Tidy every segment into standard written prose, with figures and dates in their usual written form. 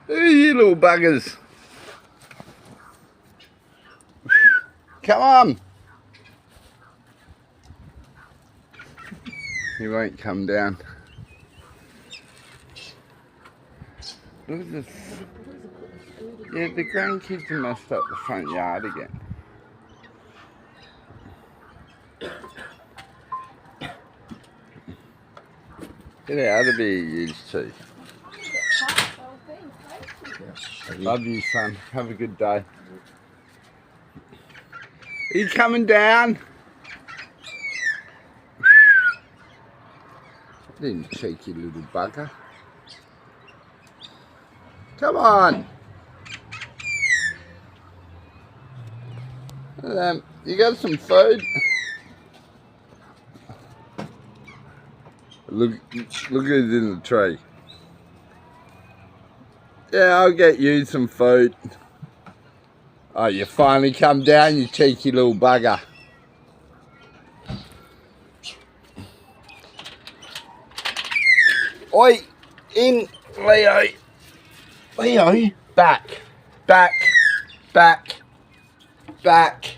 Who are you little buggers? Come on. He won't come down. Look at this. Yeah, the grandkids have messed up the front yard again. Get out of here, you two. Love you, son. Have a good day. Are you coming down? Didn't cheeky little bugger. Come on. You got some food? Look who's in the tree. Yeah, I'll get you some food. Oh, you finally come down, you cheeky little bugger. Oi, in, Leo. Leo, back, back, back, back.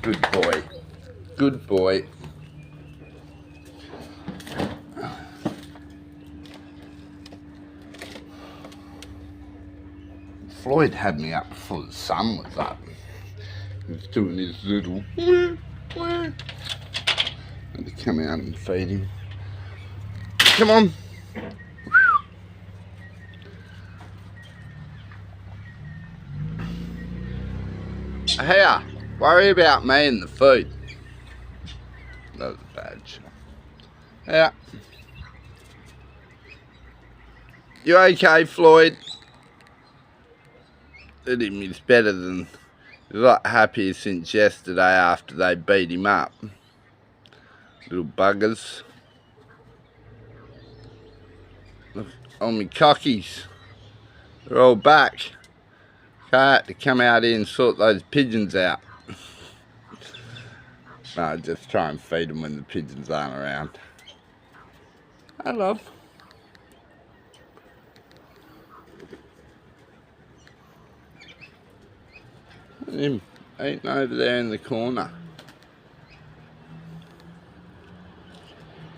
Good boy, good boy. Floyd had me up before the sun was up. He was doing his little had to come out and feed him. Come on. Here, worry about me and the food. That was a bad shot. Yeah. You okay, Floyd? Him is better than, he's a lot happier since yesterday after they beat him up. Little buggers. Look, all my cockies, they're all back. I had to come out here and sort those pigeons out. No, just try and feed them when the pigeons aren't around. I love. Him eating over there in the corner.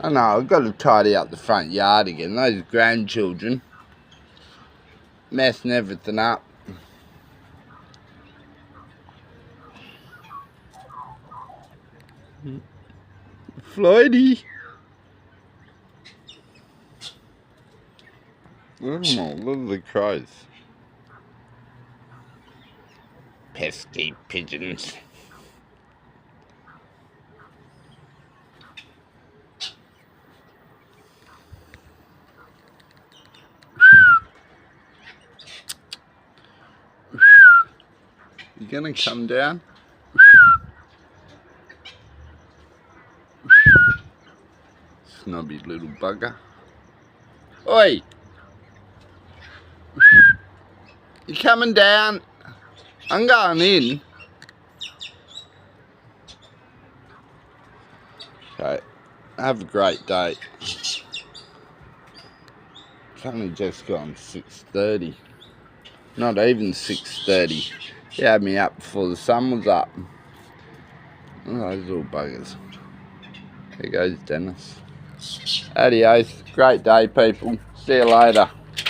I know, I've got to tidy up the front yard again. Those grandchildren messing everything up. Floydie. Look at them all, look at the crows. Pesky pigeons. You gonna come down? Snobby little bugger. Oi! You coming down? I'm going in. Okay, have a great day. It's only just gone 6:30. Not even 6:30. He had me up before the sun was up. Oh, those little buggers. There goes Dennis. Adios. Great day, people. See you later.